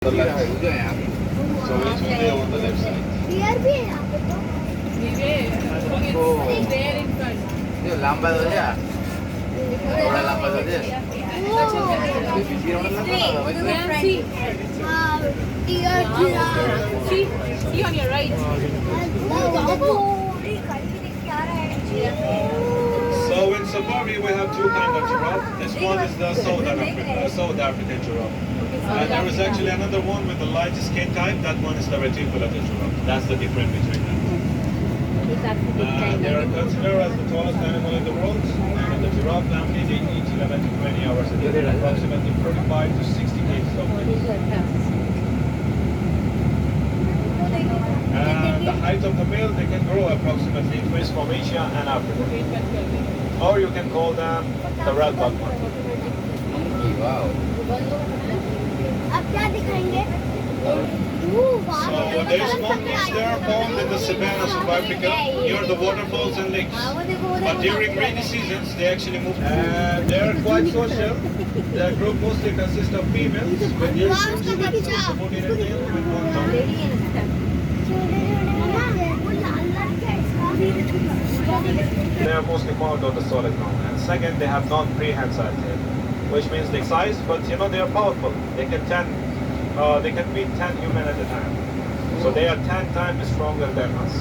the left side. So which will be on the left side? Here भी है यहाँ पे तो। There in front. ये लंबा तो है थोड़ा लंबा तो है ये पीछे वाला लंबा है See, हाँ, deer, giraffe। see on your right. So in safari we have two kinds of giraffe. This one is the South African giraffe. And there is actually another one with the light skin type. That one is the reticulated giraffe. That's the difference between them. They are considered as the tallest animal in the world. And in the giraffe family, they eat 11 to 20 hours a day, approximately 45 to 60 kg of meat. The height of the male, they can grow approximately twice from Asia and Africa. Or you can call them the red bug monkey. Wow. अब क्या दिखाएंगे? So there's monkeys there found in the savannas of Africa near the waterfalls and lakes. But during rainy seasons, they actually move. They are quite social. Their group mostly consists of females with their subordinate male with one tongue. They are mostly found on the solid ground. And second, they have non-prehensile tail, which means they size, but you know they are powerful. They can beat 10 humans at a time. So they are 10 times stronger than us.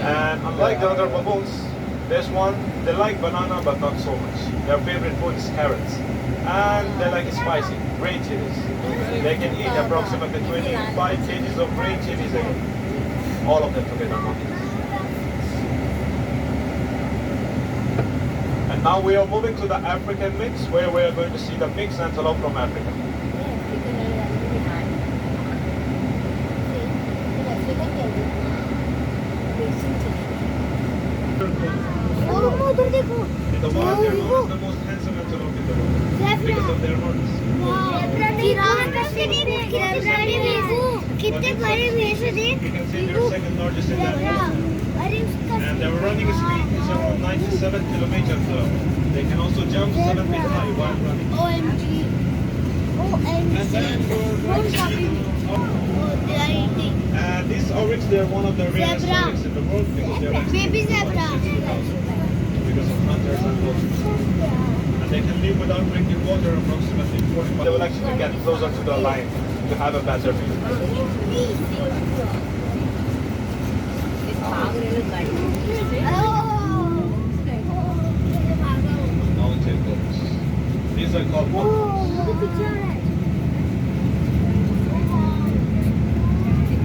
And unlike the other baboons, this one, they like banana but not so much. Their favorite food is carrots. And they like spicy, green chilies. They can eat approximately 25 kgs of green chilies a day. All of them together, monkeys. And now we are moving to the African mix, where we are going to see the mixed antelope from Africa. उधर देखो। In the wild, they're known as the most handsome antelope in the world because of their horns. कितने बड़े भैंस थे? You can see they're second largest in that world. And their running speed is around 97 kilometers per hour. They can also jump 7 feet high while running. OMG. And then and these oryx, they're one of the rarest Zebra. oryx in the world because they're Baby zebra. because of hunters and poachers. And they can live without drinking water approximately 45. They will actually get closer to the line to have a better view. Mountain goats. These are called monkeys.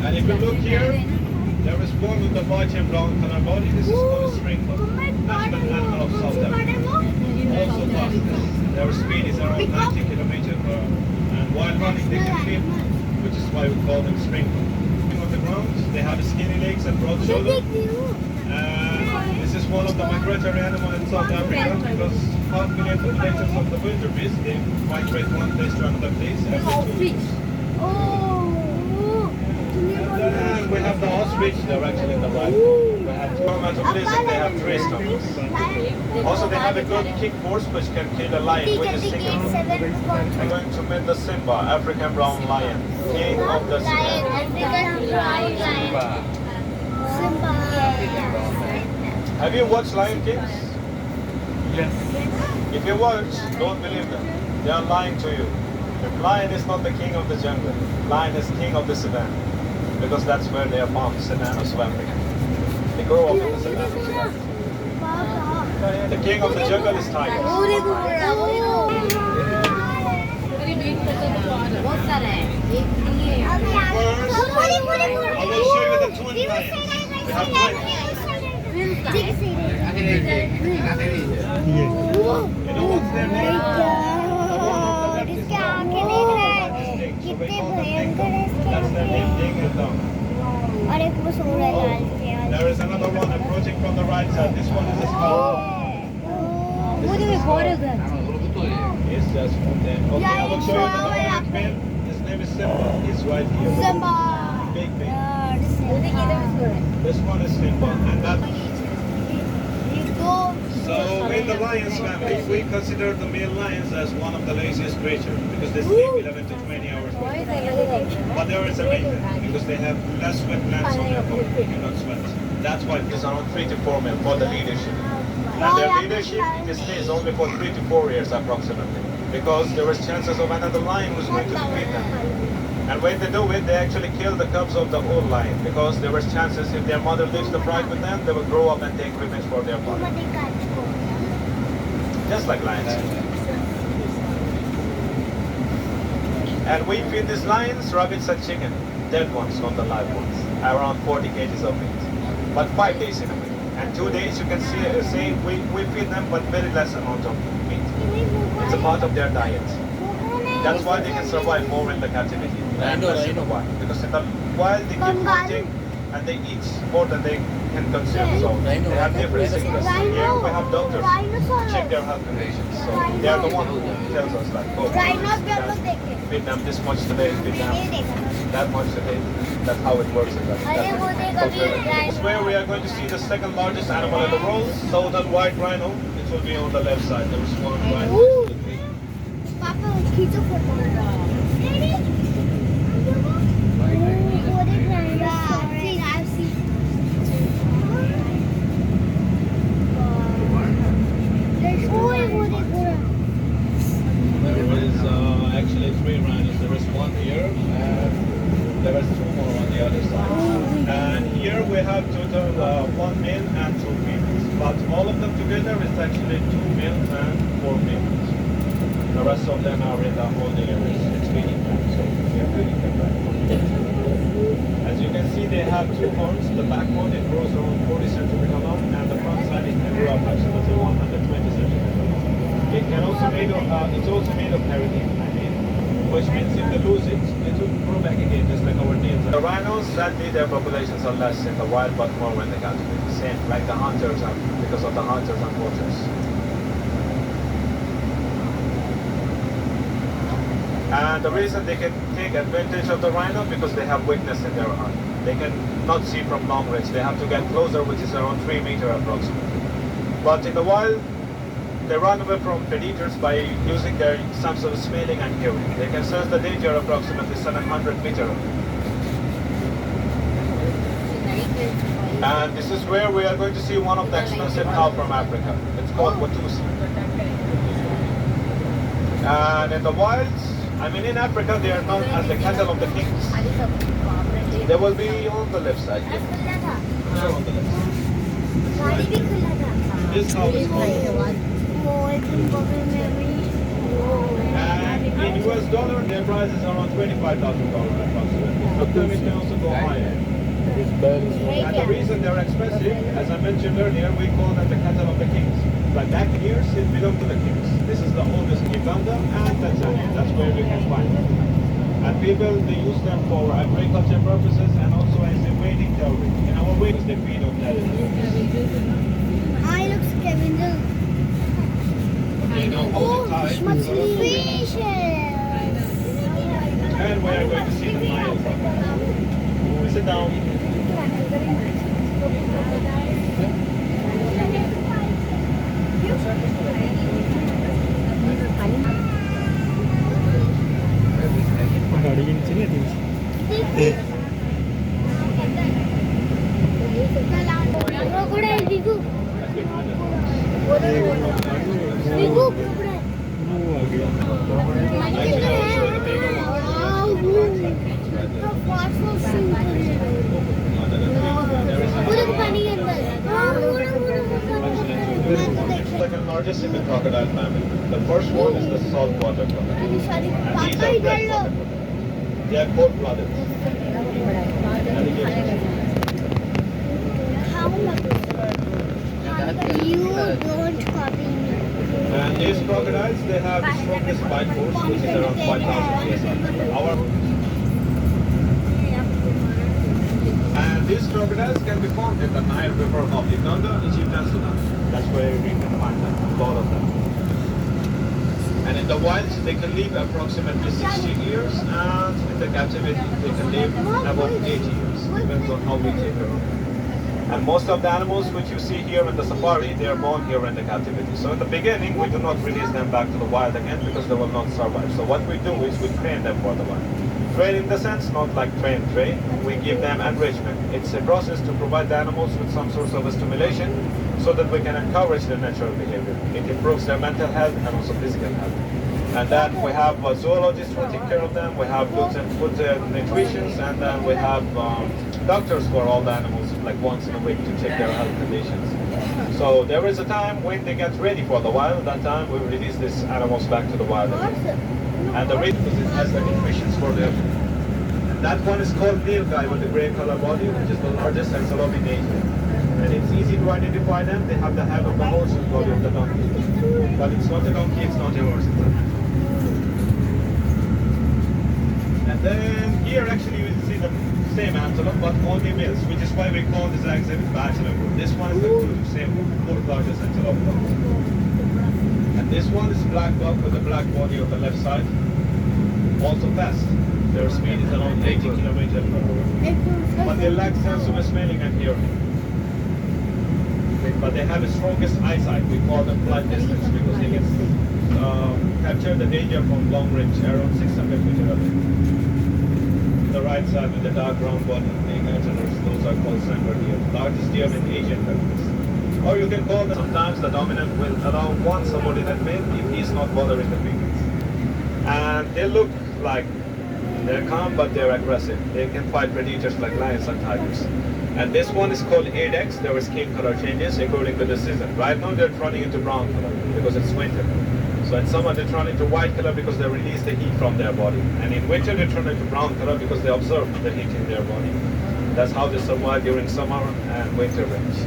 And if you look here, there is one with the white and brown color body. This is called a springbok, national animal of South Africa. Also fastest. Their speed is around 90 kilometers per hour. And while running, they can flip, which is why we call them springbok. On the ground, they have skinny legs and broad shoulders. And this is one of the migratory animals in South Africa because 500,000 populations of the wildebeest, they migrate one place to another place every 2 weeks. And we have the ostrich, they're actually in the wild. We have two places, they have 3 stomachs. Also, they have a good kick force which can kill a lion with a single. We're going to meet the Simba, African brown lion, king of the Sudan. Have you watched Lion King? Yes. If you watch, don't believe them. They are lying to you. Lion is not the king of the jungle. Lion is king of the savannah. Because that's where they are found, savannas of Africa. They grow up in the savannas. The king of the jungle is tiger. First, I will show you the twin lions. We have twins. You know what's their name? इसके आंखें देख रहा है कितने भयंकर है इसके That's their name, Ding and Dong. और एक वो सो रहा है लाल से There is another one approaching from the right side. This one is a skull. वो जो है बहुत है Yes, that's from them. Okay, I will show you the dominant male. His name is Simba. He's right here. Simba Big. This one is Simba. And that. So when the lions family, we consider the male lions as one of the laziest creatures because they sleep 11 to 20 hours per day. But there is a reason because they have less sweat glands on their body. They cannot sweat. That's why it is around 3 to 4 male for the leadership. And their leadership it stays only for 3 to 4 years approximately because there is chances of another lion who's going to defeat them. And when they do it, they actually kill the cubs of the old lion because there was chances if their mother leaves the pride with them, they will grow up and take revenge for their father. Just like lions. And we feed these lions rabbits and chicken, dead ones, not the live ones, around 40 kgs of meat, but 5 days in a week. And 2 days you can see we feed them but very less amount of meat. It's a part of their diet. That's why they can survive more in the captivity than in the wild. Because in the wild they keep hunting and they eat more than they can consume. So they have different sickness. Here we have doctors to check their health conditions. So they are the one who tells us like, oh, feed them this much today, feed them that much today. That's how it works in that. This is where we are going to see the second largest animal in the world, southern white rhino. It will be on the left side. There is one rhino. Papa, खींचो photo Daddy, I've seen. There is actually 3 rhinos. There is one here and there is 2 more on the other side. And here we have total 1 male and 2 females. But all of them together is actually 2 males and 4 females. The rest of them are in the holding areas. It's feeding time, so we are feeding them right now. As you can see, they have 2 horns. The back horn it grows around 40 centimeters long, and the front side it can grow approximately 120 centimeters long. It can also made of, it's also made of keratin, which means if they lose it, it will grow back again, just like our nails. The rhinos, sadly, their populations are less in the wild, but more when they captivate. Same like the hunters are, because of the hunters and poachers. And the reason they can take advantage of the rhino because they have weakness in their eye. They can not see from long range. They have to get closer, which is around 3 meters approximately. But in the wild, they run away from predators by using their sense of smelling and hearing. They can sense the danger approximately 700 meters. And this is where we are going to see one of the expensive cow from Africa. It's called Watusi. And in the wilds, I mean in Africa, they are known as the cattle of the kings. They will be on the left side. Here. They're on the left side. This cow is called. And in US dollar, their price is around $25,000 approximately. Sometimes it can also go higher. And the reason they're expensive, as I mentioned earlier, we call them the cattle of the kings. But back years, it belonged to the kings. This is the oldest in Uganda and Tanzania. That's where we can find them. And people, they use them for agriculture purposes and also as a wedding dowry. In our weddings, they feed on that. I look Scavenger. They know how to tie. Fishes. And we are going to see the Nile proper. Sit down. Crocodile, Bigu. Bigu, crocodile. Second largest in the crocodile family. The first one is the saltwater crocodile. And these are freshwater crocodiles. They are cold-blooded. You don't copy me. And these crocodiles, they have the strongest bite force, which is around 5,000 psi. And these crocodiles can be found in the Nile River of Uganda, Egypt, and Sudan. That's where we can find them, a lot of them. And in the wild, they can live approximately 60 years, and in the captivity, they can live about 80 years. Depends on how we take care of them. And most of the animals which you see here in the safari, they are born here in the captivity. So in the beginning, we do not release them back to the wild again because they will not survive. So what we do is we train them for the wild. Train in the sense, not like train. We give them enrichment. It's a process to provide the animals with some sort of stimulation so that we can encourage their natural behavior. It improves their mental health and also physical health. And then we have zoologists who take care of them. We have good nutrition, and then we have doctors for all the animals, like once in a week to check their health conditions. So there is a time when they get ready for the wild. That time we release these animals back to the wild again. And the reason is it has the nutrition for them. And that one is called Nilgai with the gray color body, which is the largest antelope in Asia. And it's easy to identify them. They have the head of the horse and body of the donkey. But it's not a donkey, it's not a horse. And then here actually you will see the same antelope, but only males, which is why we call this exhibit bachelor group. This one is the same fourth largest antelope. And this one is black buck with the black body on the left side. Also fast. Their speed is around 80 kilometers per hour. But they lack sense of smelling and hearing. But they have the strongest eyesight. We call them flight distance because they can capture the danger from long range, around 600 meters away. The right side with the dark brown body, the imaginers, those are called sambar deer, largest deer in Asian countries. Or you can call them, sometimes the dominant will allow one subordinate male if he's not bothering the females. And they look like they're calm, but they're aggressive. They can fight predators like lions and tigers. And this one is called Adex. Their skin color changes according to the season. Right now they're turning into brown color because it's winter. So in summer they turn into white color because they release the heat from their body. And in winter they turn into brown color because they absorb the heat in their body. That's how they survive during summer and winter range.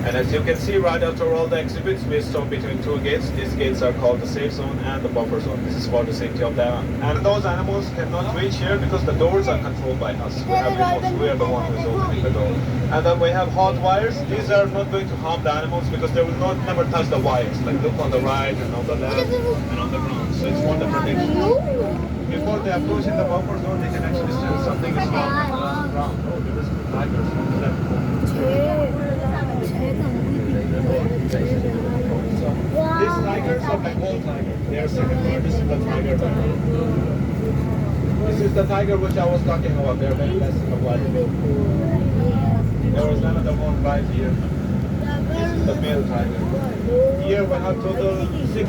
And as you can see right after all the exhibits, we stop between two gates. These gates are called the safe zone and the buffer zone. This is for the safety of the animal. And those animals cannot reach here because the doors are controlled by us. We have remotes. We are the one who is opening the door. And then we have hot wires. These are not going to harm the animals because they will not never touch the wires. Like look on the right and on the left and on the ground. So it's for the protection. Before they approach in the buffer zone, they can actually sense something is wrong on the ground. Oh, there is tigers on the left. These tigers are Bengal tiger. They are second largest in the tiger family. This is the tiger which I was talking about. They are very less in the wild. There was another one right here. This is the male tiger. Here we have total 6.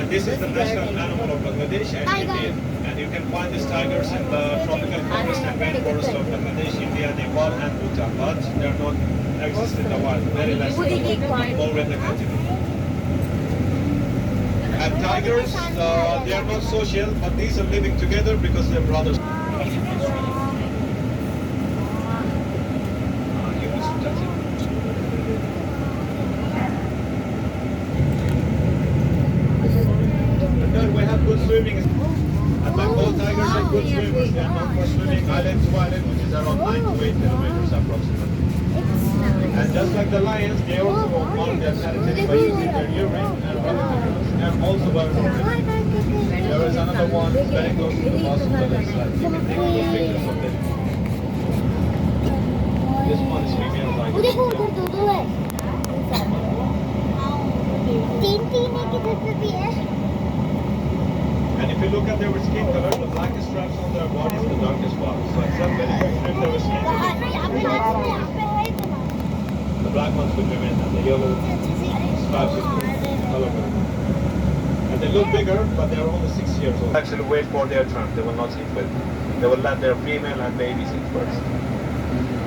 This is the national animal of Bangladesh and India. And you can find these tigers in the tropical forest and rainforest of Bangladesh, India, Nepal and Bhutan. But they are not exist in the wild. Very less. More in the country. And tigers, they are not social, but these are living together because they're brothers. And then we have good swimming. And Bengal tigers are good swimmers. They are known for swimming island to island, which is around 9 to 8 kilometers approximately. And just like the lions, they also mark their territory by using their urine and and also by roaring. There is another one very close to the boss on the left side. You can take good pictures of it. This one is female tiger. And if you look at their skin color, the blackest stripes on their body is the darkest one. So it's not very different their skin color. The black ones will remain and the yellow stripes will color. And they look bigger, but they are only 6 years old. Actually wait for their turn. They will not eat with. They will let their female and babies eat first.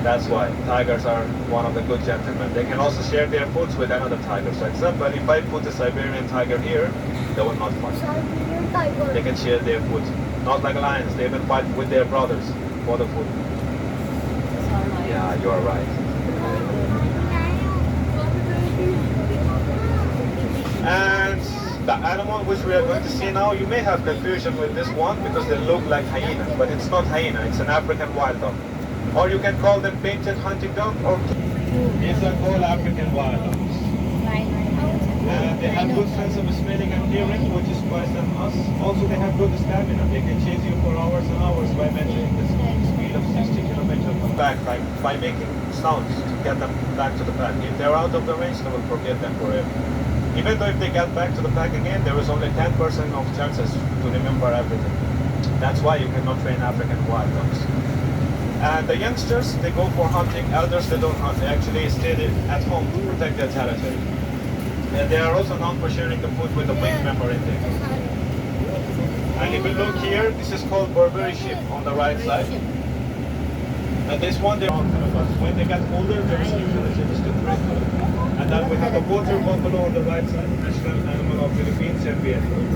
That's why tigers are one of the good gentlemen. They can also share their foods with another tiger. So example, if I put a Siberian tiger here, they will not fight. They can share their food. Not like lions, they even fight with their brothers for the food. Yeah, you are right. And the animal which we are going to see now, you may have confusion with this one because they look like hyenas, but it's not hyena, it's an African wild dog. Or you can call them painted hunting dog, or these are called African wild dogs. And they have good sense of smelling and hearing, which is worse than us. Also, they have good stamina. They can chase you for hours and hours by maintaining the speed of 60 kilometers per hour. back by making sounds to get them back to the pack. If they're out of the range, they will forget them forever. Even though if they get back to the pack again, there is only 10% of chances to remember everything. That's why you cannot train African wild dogs. And the youngsters, they go for hunting. Elders, they don't hunt. They actually stay at home to protect their territory. And they are also known for sharing the food with the wing member in there. And if you look here, this is called Burberry sheep on the right side. And this one, they're all kind of, but when they get older, their skin color changes to gray color. And then we have the water buffalo on the right side, national animal of Philippines and Vietnam.